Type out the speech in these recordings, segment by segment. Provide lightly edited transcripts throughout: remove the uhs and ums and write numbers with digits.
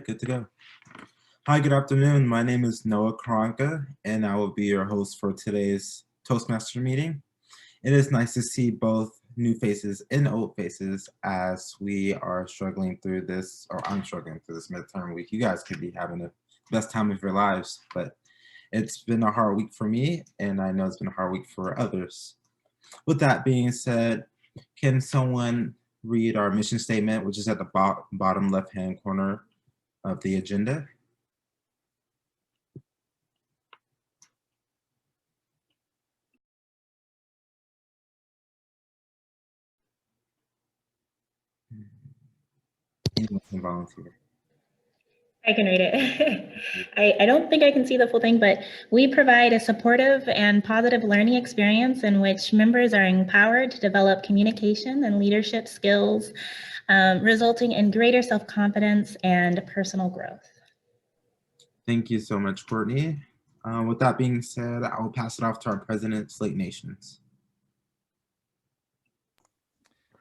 Good to go. Hi, good afternoon. My name is Noah Kuranga, and I will be your host for today's Toastmaster meeting. It is nice to see both new faces and old faces as we are struggling through this, or I'm struggling through this midterm week. You guys could be having the best time of your lives, but it's been a hard week for me, and I know it's been a hard week for others. With that being said, can someone read our mission statement, which is at the bottom left-hand corner of the agenda? Anyone can volunteer. I can read it. I don't think I can see the full thing, but we provide a supportive and positive learning experience in which members are empowered to develop communication and leadership skills, resulting in greater self-confidence and personal growth. Thank you so much, Courtney. With that being said, I will pass it off to our president, Slate Nations.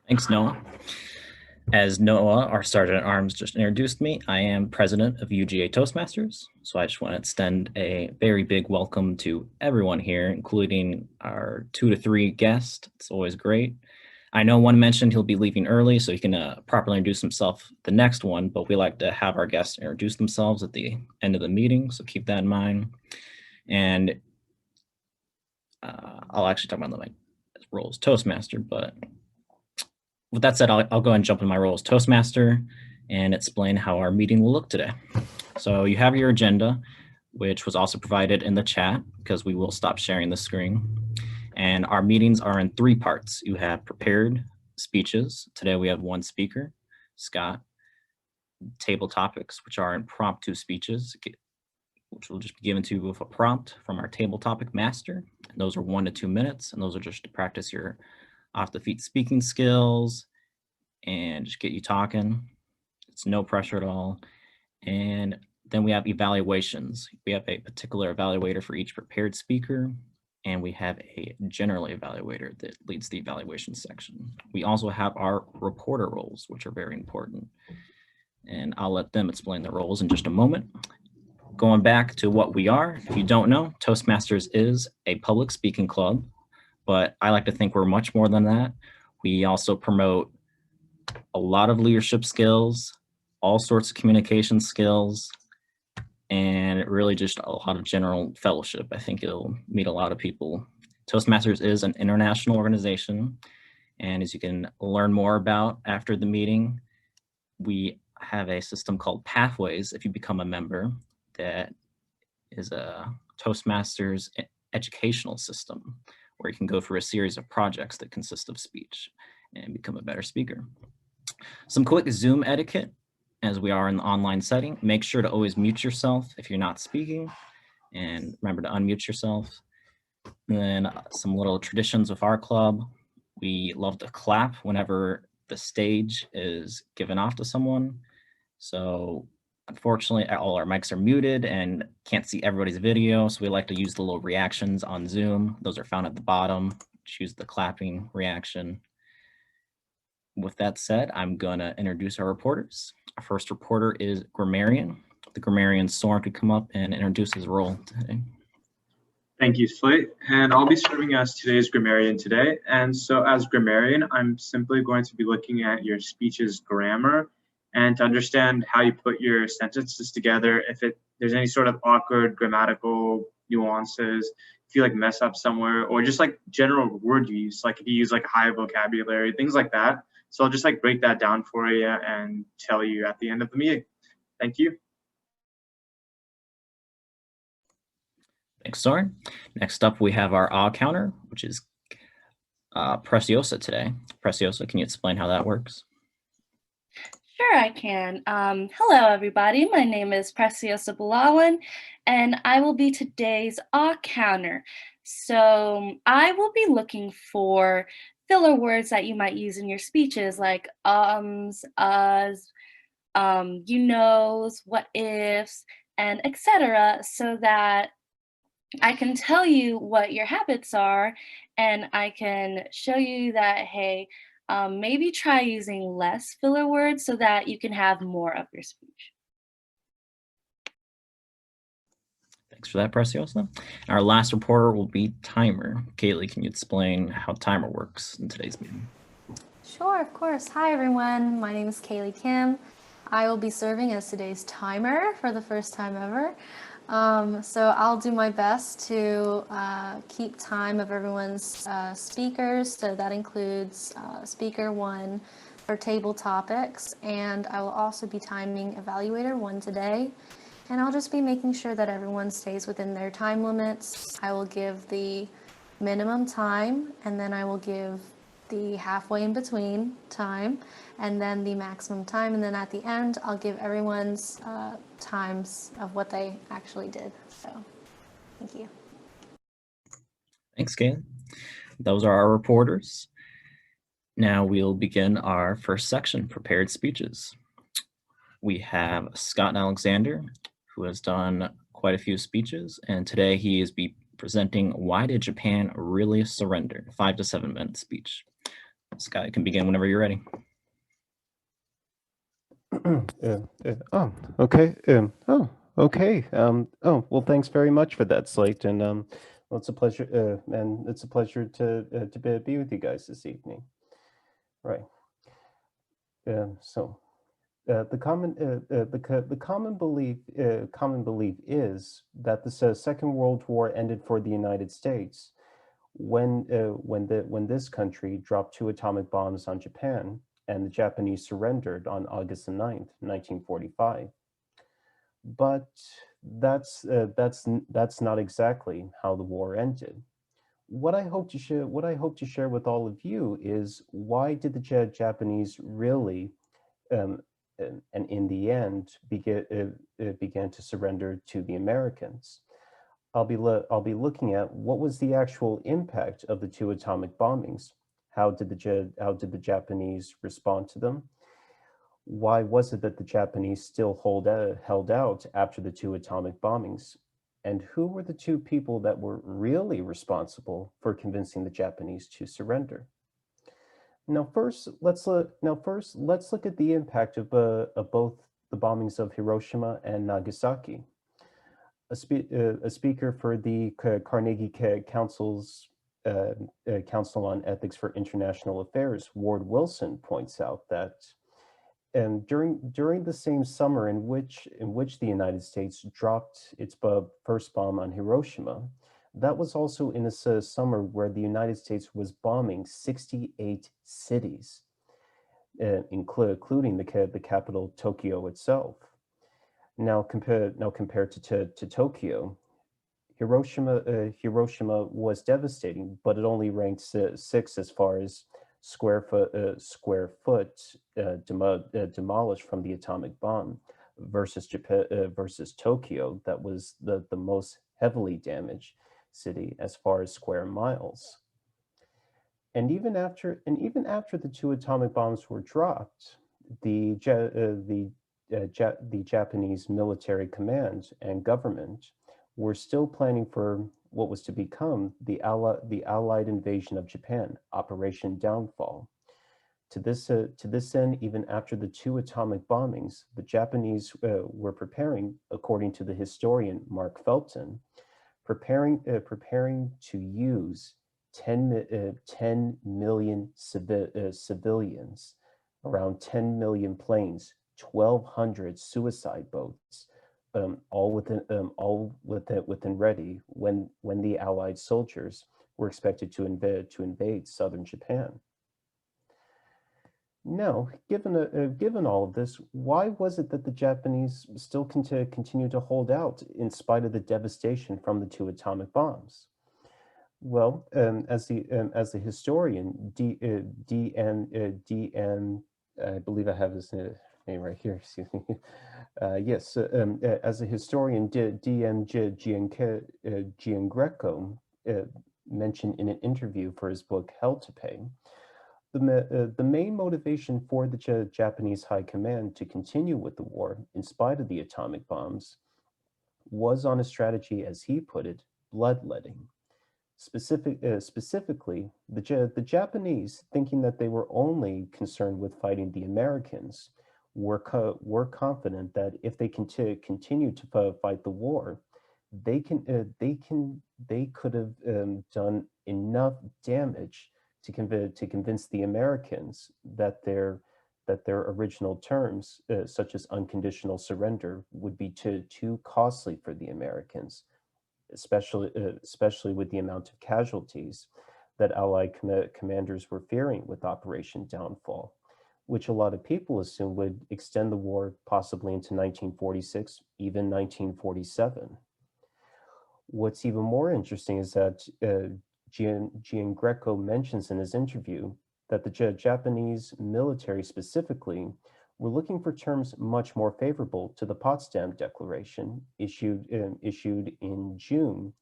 Thanks, Noah. As Noah, our Sergeant at Arms, just introduced me, I am president of UGA Toastmasters. So I just want to extend a very big welcome to everyone here, including our 2 to 3 guests. It's always great. I know one mentioned he'll be leaving early, so he can properly introduce himself the next one, but we like to have our guests introduce themselves at the end of the meeting, so keep that in mind. And I'll actually talk about my role as Toastmaster, but with that said, I'll go and jump in my role as Toastmaster and explain how our meeting will look today. So you have your agenda, which was also provided in the chat because we will stop sharing the screen. And our meetings are in 3 parts. You have prepared speeches. Today we have 1 speaker, Scott. Table topics, which are impromptu speeches, which will just be given to you with a prompt from our table topic master. And those are 1 to 2 minutes, and those are just to practice your off the feet speaking skills and just get you talking. It's no pressure at all. And then we have evaluations. We have a particular evaluator for each prepared speaker, and we have a general evaluator that leads the evaluation section. We also have our reporter roles, which are very important. And I'll let them explain the roles in just a moment. Going back to what we are, if you don't know, Toastmasters is a public speaking club, but I like to think we're much more than that. We also promote a lot of leadership skills, all sorts of communication skills, and really just a lot of general fellowship. I think it'll meet a lot of people. Toastmasters is an international organization, and as you can learn more about after the meeting, we have a system called Pathways if you become a member that is a Toastmasters educational system where you can go through a series of projects that consist of speech and become a better speaker. Some quick Zoom etiquette as we are in the online setting. Make sure to always mute yourself if you're not speaking, and remember to unmute yourself. And then some little traditions with our club. We love to clap whenever the stage is given off to someone. So unfortunately, all our mics are muted and can't see everybody's video, so we like to use the little reactions on Zoom. Those are found at the bottom. Choose the clapping reaction. With that said, I'm gonna introduce our reporters. Our first reporter is Grammarian. The Grammarian Sourin could come up and introduce his role today. Thank you, Slate. And I'll be serving as today's Grammarian today. And so as Grammarian, I'm simply going to be looking at your speech's grammar and to understand how you put your sentences together, if there's any sort of awkward grammatical nuances, if you like mess up somewhere, or just like general word use, like if you use like high vocabulary, things like that. So I'll just like break that down for you and tell you at the end of the meeting. Thank you. Thanks, Sourin. Next up, we have our counter, which is Preciosa today. Preciosa, can you explain how that works? Sure, I can. Hello, everybody. My name is Preciosa Bulauan, and I will be today's counter. So I will be looking for filler words that you might use in your speeches, like us, you knows, what ifs, and etc., so that I can tell you what your habits are, and I can show you that, hey, maybe try using less filler words so that you can have more of your speech. Thanks for that, Preciosa. Our last reporter will be Timer. Kaylee, can you explain how Timer works in today's meeting? Sure, of course. Hi, everyone. My name is Kaylee Kim. I will be serving as today's timer for the first time ever. So I'll do my best to keep time of everyone's speakers. So that includes speaker 1 for table topics. And I will also be timing Evaluator 1 today. And I'll just be making sure that everyone stays within their time limits. I will give the minimum time, and then I will give the halfway in between time, and then the maximum time, and then at the end I'll give everyone's times of what they actually did. So thank you. Thanks, Kaylee. Those are our reporters. Now we'll begin our first section, prepared speeches. We have Scott Alexander, who has done quite a few speeches, and today he is presenting Why Did Japan Really Surrender? 5 to 7 minute speech. Scott, you can begin whenever you're ready. Okay. Okay. Well, thanks very much for that, Slate, and well, it's a pleasure, and it's a pleasure to be with you guys this evening. Right. The common belief is that the Second World War ended for the United States when this country dropped 2 atomic bombs on Japan and the Japanese surrendered on August 9th, 1945. But that's not exactly how the war ended. What I hope to share with all of you is, why did the Japanese really and in the end began to surrender to the Americans? I'll be looking at what was the actual impact of the 2 atomic bombings. How did the Japanese respond to them? Why was it that the Japanese still held out after the 2 atomic bombings? And who were the 2 people that were really responsible for convincing the Japanese to surrender? Now, first, let's look at the impact of both the bombings of Hiroshima and Nagasaki. A speaker for the Carnegie Council's Council on Ethics for International Affairs, Ward Wilson, points out that during the same summer in which the United States dropped its first bomb on Hiroshima, that was also in a summer where the United States was bombing 68 cities, including the capital, Tokyo itself. Now compared to Tokyo, Hiroshima was devastating, but it only ranked 6 as far as square foot demolished from the atomic bomb, versus Tokyo, that was the most heavily damaged city as far as square miles. And even after the 2 atomic bombs were dropped, the Japanese military command and government were still planning for what was to become the Allied invasion of Japan, Operation Downfall. To this end, even after the 2 atomic bombings, the Japanese were preparing, according to the historian Mark Felton, preparing to use 10 million civilians, around 10 million planes, 1,200 suicide boats, all within ready when the Allied soldiers were expected to invade southern Japan. Now, given all of this, why was it that the Japanese still continue to hold out in spite of the devastation from the 2 atomic bombs? Well, as the historian I believe I have his name right here. Excuse me. Yes, as the historian D.M. Giangreco mentioned in an interview for his book Hell to Pay, the main motivation for the Japanese High Command to continue with the war, in spite of the atomic bombs, was on a strategy, as he put it, bloodletting. Specifically, the Japanese, thinking that they were only concerned with fighting the Americans, were confident that if they continued to fight the war, they could have done enough damage to convince the Americans that their original terms, such as unconditional surrender, would be too costly for the Americans, especially with the amount of casualties that Allied commanders were fearing with Operation Downfall, which a lot of people assume would extend the war possibly into 1946, even 1947. What's even more interesting is that Giangreco mentions in his interview that the Japanese military specifically were looking for terms much more favorable to the Potsdam Declaration issued in June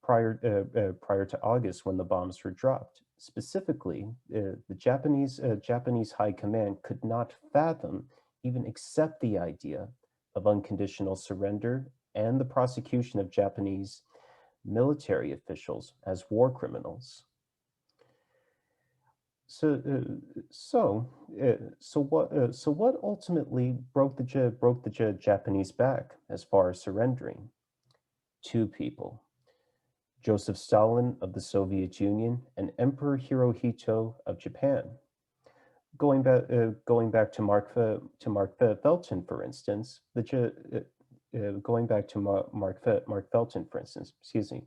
prior to August when the bombs were dropped. Specifically, the Japanese High Command could not fathom, even accept the idea of unconditional surrender and the prosecution of Japanese military officials as war criminals. So what ultimately broke the Japanese back as far as surrendering? Two people: Joseph Stalin of the Soviet Union and Emperor Hirohito of Japan. Going back to Mark Felton, for instance, excuse me.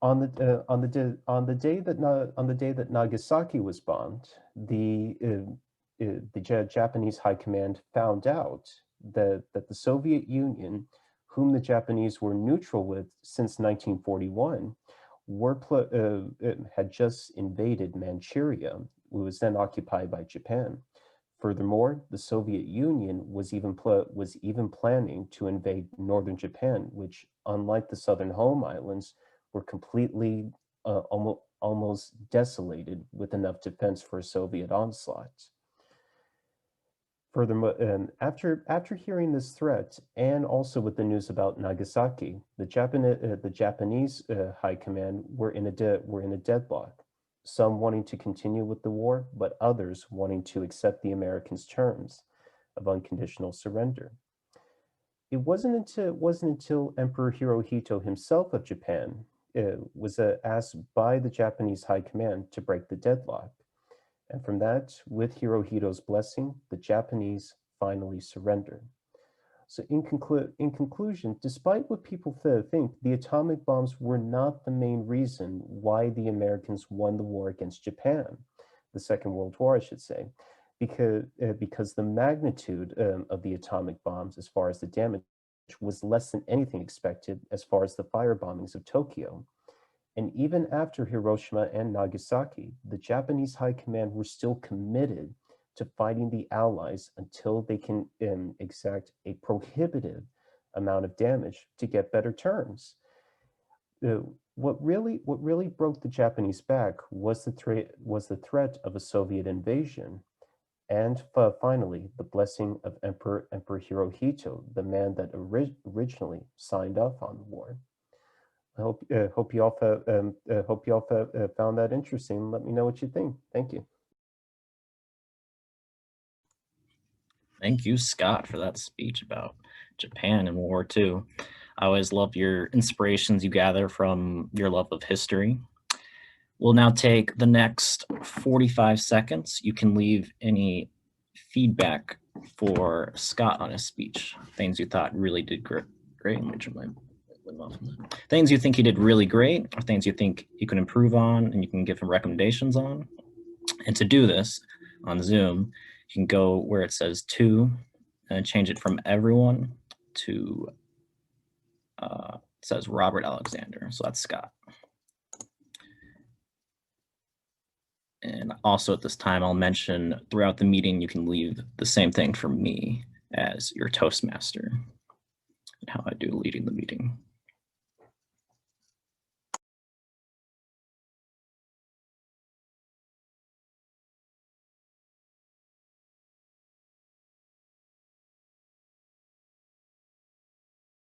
On the day that Nagasaki was bombed, the Japanese High Command found out that the Soviet Union, whom the Japanese were neutral with since 1941, had just invaded Manchuria, which was then occupied by Japan. Furthermore, the Soviet Union was even planning to invade northern Japan, which, unlike the southern home islands, were completely almost desolated with enough defense for a Soviet onslaught. Furthermore, after hearing this threat, and also with the news about Nagasaki, the Japanese High Command were in a deadlock. Some wanting to continue with the war, but others wanting to accept the Americans' terms of unconditional surrender. It wasn't until Emperor Hirohito himself of Japan was asked by the Japanese High Command to break the deadlock. And from that, with Hirohito's blessing, the Japanese finally surrendered. So in conclusion, despite what people think, the atomic bombs were not the main reason why the Americans won the war against Japan, the Second World War, I should say, because the magnitude of the atomic bombs as far as the damage was less than anything expected as far as the fire bombings of Tokyo. And even after Hiroshima and Nagasaki, the Japanese High Command were still committed to fighting the Allies until they can exact a prohibitive amount of damage to get better terms. What really broke the Japanese back was the threat of a Soviet invasion, and finally the blessing of Emperor Hirohito, the man that originally signed off on the war. I hope you all found that interesting. Let me know what you think. Thank you. Thank you, Scott, for that speech about Japan and World War II. I always love your inspirations you gather from your love of history. We'll now take the next 45 seconds. You can leave any feedback for Scott on his speech, things you thought really did great. Things you think he did really great, or things you think he could improve on and you can give him recommendations on. And to do this on Zoom, you can go where it says to and change it from everyone to it says Robert Alexander. So that's Scott. And also at this time, I'll mention throughout the meeting, you can leave the same thing for me as your Toastmaster and how I do leading the meeting.